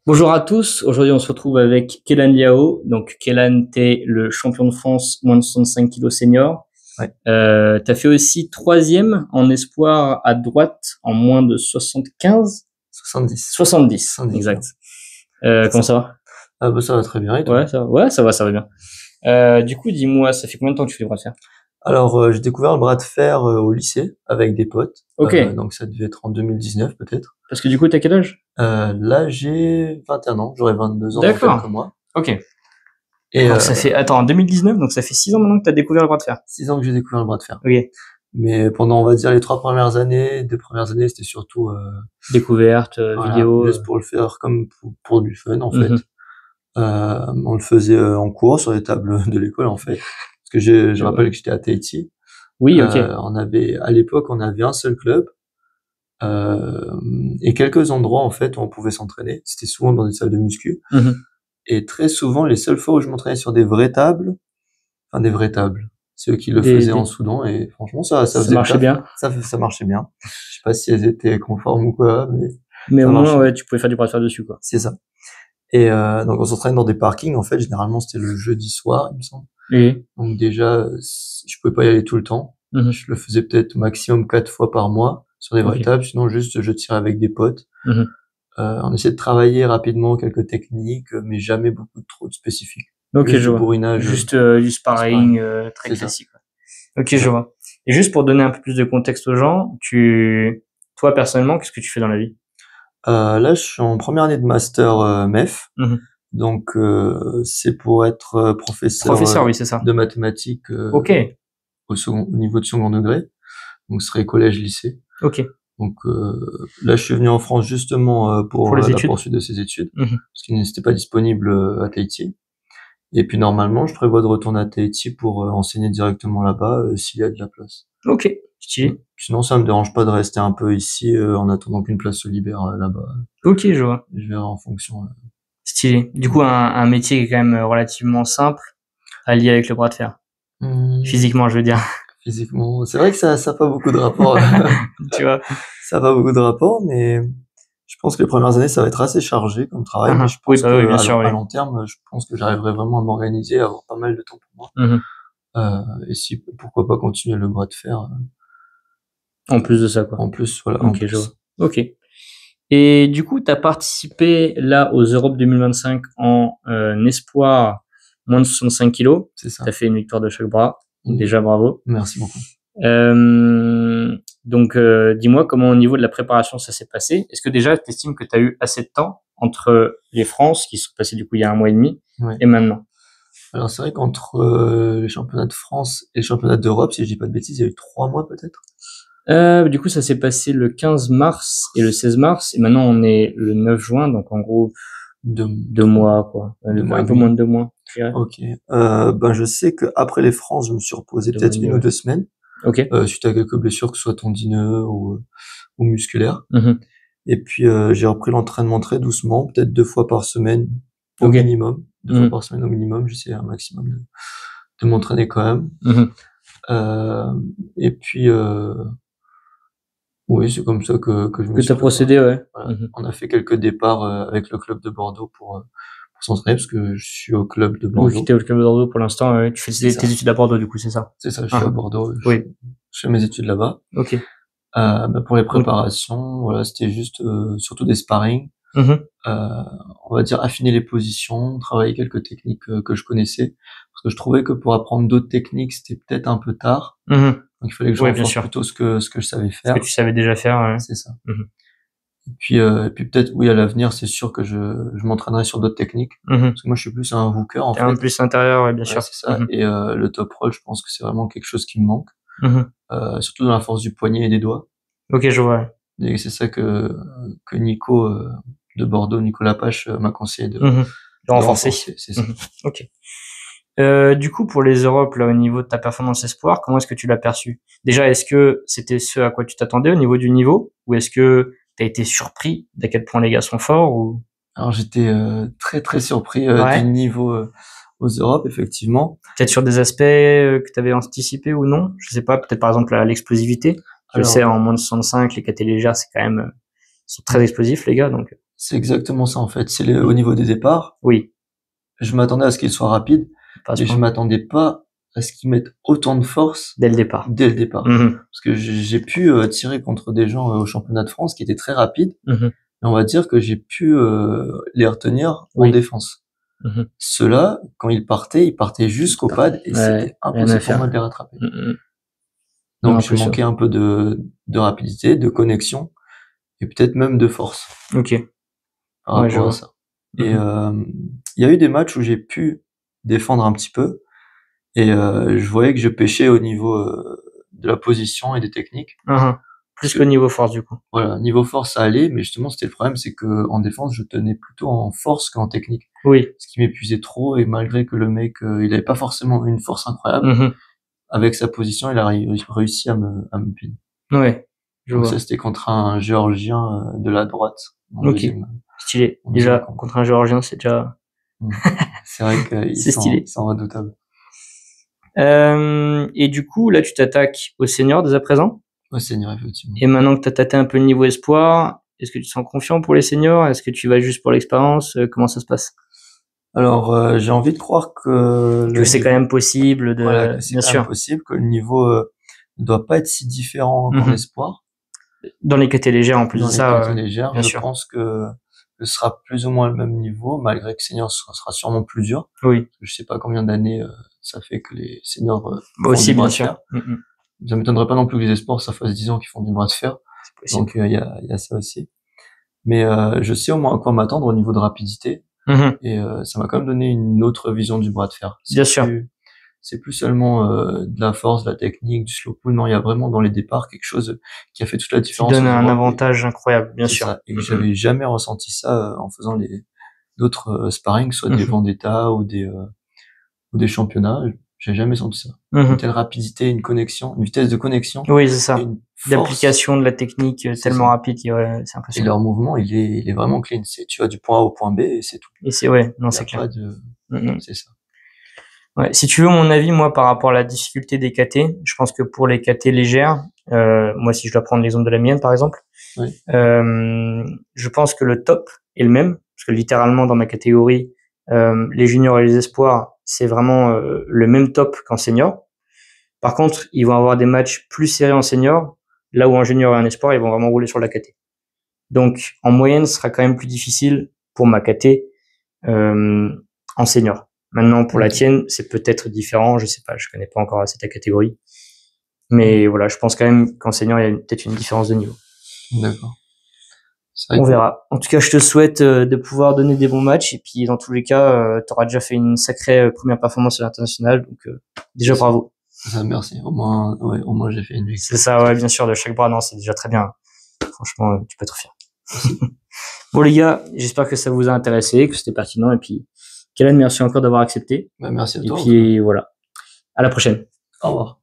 Bonjour à tous, aujourd'hui on se retrouve avec Kelan Liao. Donc Kelan, t'es le champion de France moins de 65 kilos senior. Ouais. T'as fait aussi troisième en espoir à droite en moins de 75? 70. 70, 70 exact. kilos. Comment ça va? Ah bah ça va très bien et toi? Ouais, ça va bien. Du coup, dis-moi, ça fait combien de temps que tu fais le bras de fer? Alors j'ai découvert le bras de fer au lycée avec des potes. Ok, Donc ça devait être en 2019 peut-être. parce que du coup, t'as quel âge? Là j'ai 21 ans, j'aurai 22 ans dans quelques D'accord, mois. ok. Et Donc ça fait, attends, en 2019, donc ça fait 6 ans maintenant que t'as découvert le bras de fer. 6 ans que j'ai découvert le bras de fer. Ok, Mais pendant on va dire les 2 premières années c'était surtout découverte, voilà, vidéo. juste pour le faire comme pour du fun en fait. Mhm. On le faisait en cours sur les tables de l'école en fait. Parce que je rappelle que j'étais à Tahiti. Oui, ok. À l'époque, on avait un seul club et quelques endroits en fait où on pouvait s'entraîner. C'était souvent dans des salles de muscu. Mhm. Et très souvent, les seules fois où je m'entraînais sur des vraies tables, enfin des vraies tables, c'est eux qui le Des, faisaient en des, Soudan et franchement, ça Ça faisait le marchait taf. bien. Ça marchait bien. Je sais pas si elles étaient conformes ou quoi, mais Mais ça au moins, marchait bien. ouais, tu pouvais faire du bras de fer dessus, quoi. C'est ça. Et donc on s'entraînait dans des parkings. En fait, généralement, c'était le jeudi soir, il me semble. Et, Donc déjà, je pouvais pas y aller tout le temps. mhm, Je le faisais peut-être maximum 4 fois par mois sur des vraies ok. tables. Sinon, juste je tirais avec des potes. Mhm. On essayait de travailler rapidement quelques techniques, mais jamais beaucoup trop de spécifiques. Ok, Juste je du vois. bourrinage, Du du sparring. sparring, très C'est ça, classique, quoi. Ok, c'est je ça. vois. Et juste pour donner un peu plus de contexte aux gens, toi, personnellement, qu'est-ce que tu fais dans la vie? Là, je suis en première année de master MEF. Mhm. Donc, c'est pour être professeur Professeur, oui, c'est ça. de mathématiques Ok, au niveau de second degré. Donc, ce serait collège-lycée. ok. Donc là, je suis venu en France justement Pour pour les la études? poursuite de ces études, Mhm. parce qu'il n'était pas disponible à Tahiti. Et puis normalement, je prévois de retourner à Tahiti pour enseigner directement là-bas s'il y a de la place. Ok, stylé. Sinon, ça me dérange pas de rester un peu ici en attendant qu'une place se libère là-bas. Ok, je vois. Je verrai en fonction. Stylé. Du coup, un métier qui est quand même relativement simple à lier avec le bras de fer. Hum, Physiquement, je veux dire. physiquement, c'est vrai que ça a pas beaucoup de rapport. Tu vois? Ça a pas beaucoup de rapport, mais je pense que les premières années, ça va être assez chargé comme travail, mais Mhm. je Oui, pense bah oui, que bien sûr, à oui. long terme, je pense que j'arriverai vraiment à m'organiser, à avoir pas mal de temps pour moi. Mhm. Et si, pourquoi pas continuer le bras de fer En plus de ça, quoi. en plus, voilà, en Ok, je vois. plus. Ok. Et du coup, tu as participé là aux Europes 2025 en espoir moins de 65 kilos. C'est Tu as ça. fait une victoire de chaque bras. Mm. Déjà, bravo. Merci beaucoup. Donc, dis-moi comment au niveau de la préparation ça s'est passé. Est-ce que déjà tu estimes que tu as eu assez de temps entre les France, qui sont passés du coup il y a un mois et demi, Ouais. et maintenant? Alors c'est vrai qu'entre les championnats de France et les championnats d'Europe, si je dis pas de bêtises, il y a eu 3 mois peut-être. Du coup, ça s'est passé le 15 mars et le 16 mars, et maintenant on est le 9 juin, donc en gros, Deux, 2 mois, quoi. 2 mois Un et peu moins demi. de 2 mois, je dirais. Ok. Ben je sais que après les France, je me suis reposé 2 mois et peut-être demi, une ou ouais. 2 semaines Ok. suite à quelques blessures, que ce soit tendineux ou musculaires. Mhm. Et puis j'ai repris l'entraînement très doucement, peut-être 2 fois par semaine au Ok. minimum. Deux fois Mhm. par semaine au minimum, j'essaie un maximum de m'entraîner quand même. Mhm. Euh, et puis oui, c'est comme ça que je me Que suis t'as préparé. procédé, ouais. Voilà. Mhm. On a fait quelques départs avec le club de Bordeaux pour s'entraîner parce que je suis au club de Oui, qui Bordeaux. t'es au club de Bordeaux pour l'instant, ouais. Tu fais C'est tes ça. études à Bordeaux, du coup, c'est ça? C'est ça, je suis à Mhm. Bordeaux, Oui. je fais mes études là-bas. Ok. Bah, pour les Donc, préparations, voilà, c'était juste surtout des sparring. mhm. Euh, on va dire affiner les positions, travailler quelques techniques que je connaissais, parce que je trouvais que pour apprendre d'autres techniques, c'était peut-être un peu tard. Mhm. Donc il fallait que je Oui, bien renforce sûr. plutôt ce que je savais Ce que faire. tu savais déjà faire, ouais. C'est ça. Mhm. Et puis peut-être, oui, à l'avenir, c'est sûr que je m'entraînerai sur d'autres techniques. Mhm. Parce que moi, je suis plus un hooker, en T'es un fait. plus intérieur, ouais, bien Ouais, sûr. c'est ça. Mhm. Et le top roll, je pense que c'est vraiment quelque chose qui me manque. Mhm. Surtout dans la force du poignet et des doigts. Ok, je vois. Et c'est ça que Nico de Bordeaux, Nicolas Pache, m'a conseillé Mhm. De de renforcer. renforcer. C'est ça. Mhm. Ok. Du coup, pour les Europes, là, au niveau de ta performance espoir, comment est-ce que tu l'as perçu? Déjà, est-ce que c'était ce à quoi tu t'attendais au niveau du niveau, ou est-ce que t'as été surpris d'à quel point les gars sont forts, ou? Alors j'étais très très surpris du Ouais. niveau aux Europes, effectivement. Peut-être sur des aspects que tu avais anticipé ou non? Je sais pas, peut-être par exemple l'explosivité. Je le sais, Alors en moins de 65, les catés légères, c'est quand même, ils sont très explosifs, les gars, donc. C'est exactement ça en fait. C'est au niveau des départs. Oui. Je m'attendais à ce qu'il soit rapide, mais je m'attendais pas à ce qu'ils mettent autant de force dès le départ. Parce que j'ai pu tirer contre des gens au championnat de France qui étaient très rapides. Et on va dire que j'ai pu les retenir en défense. Ceux-là, quand ils partaient jusqu'au pad et c'était impossible pour moi de les rattraper. Donc je manquais un peu de rapidité, de connexion et peut-être même de force. Ok. Par rapport à ça. Et il y a eu des matchs où j'ai pu défendre un petit peu et je voyais que je pêchais au niveau de la position et des techniques. Plus que niveau force du coup. Voilà, niveau force ça allait, mais justement c'était le problème, c'est que en défense je tenais plutôt en force qu'en technique. Oui. Ce qui m'épuisait trop et malgré que le mec il avait pas forcément une force incroyable, avec sa position il a réussi à me piner. Ouais. Donc ça c'était contre un Géorgien de la droite. Ok. Stylé. Déjà contre un Géorgien c'est déjà. C'est vrai qu'ils sont redoutables. Et du coup, là, tu t'attaques au senior dès à présent? Au senior, effectivement. Et maintenant que tu as tâté un peu le niveau espoir, est-ce que tu te sens confiant pour les seniors? Est-ce que tu vas juste pour l'expérience? Comment ça se passe? Alors, j'ai envie de croire que c'est quand même possible de, voilà, c'est quand même possible, que le niveau ne doit pas être si différent qu'en espoir. Dans les catégories légères, en plus de ça. Dans les catégories légères, je pense que ce sera plus ou moins le même niveau, malgré que senior sera sûrement plus dur. Oui. Je sais pas combien d'années ça fait que les seniors aussi, bien sûr. Ça m'étonnerait pas non plus que les espoirs, ça fasse 10 ans qu'ils font du bras de fer. Donc, il y a ça aussi. Mais je sais au moins à quoi m'attendre au niveau de rapidité. Et ça m'a quand même donné une autre vision du bras de fer. Bien sûr. C'est plus seulement de la force, de la technique, du slow pull. Non, il y a vraiment dans les départs quelque chose qui a fait toute la différence. Qui donne un avantage incroyable, bien sûr. Ça. Et j'avais jamais ressenti ça en faisant d'autres sparring, soit des Vendetta ou des championnats. J'ai jamais senti ça. Une telle rapidité, une connexion, une vitesse de connexion. Oui, c'est ça. L'application de la technique tellement rapide, c'est impressionnant. Et leur mouvement, il est vraiment clean. Tu vas du point A au point B et c'est tout. Et c'est c'est clair. C'est ça. Ouais, si tu veux mon avis, moi, par rapport à la difficulté des KT, je pense que pour les KT légères, moi, si je dois prendre l'exemple de la mienne, par exemple, je pense que le top est le même, parce que littéralement, dans ma catégorie, les juniors et les espoirs, c'est vraiment le même top qu'en senior. Par contre, ils vont avoir des matchs plus serrés en senior, là où en junior et en espoir, ils vont vraiment rouler sur la KT. Donc, en moyenne, ce sera quand même plus difficile pour ma KT en senior. Maintenant, pour la tienne, c'est peut-être différent, je sais pas, je connais pas encore assez ta catégorie. Mais voilà, je pense quand même qu'en senior, il y a peut-être une différence de niveau. D'accord. On verra. En tout cas, je te souhaite de pouvoir donner des bons matchs. Et puis, dans tous les cas, tu auras déjà fait une sacrée première performance à l'international. Donc, déjà, bravo. Merci. Au moins, j'ai fait une victoire. C'est ça, ouais, bien sûr, de chaque bras. Non, c'est déjà très bien. Franchement, tu peux être fier. Bon, les gars, j'espère que ça vous a intéressé, que c'était pertinent. Et puis, Kélan, merci encore d'avoir accepté. Merci à toi. Et puis, voilà. À la prochaine. Au revoir.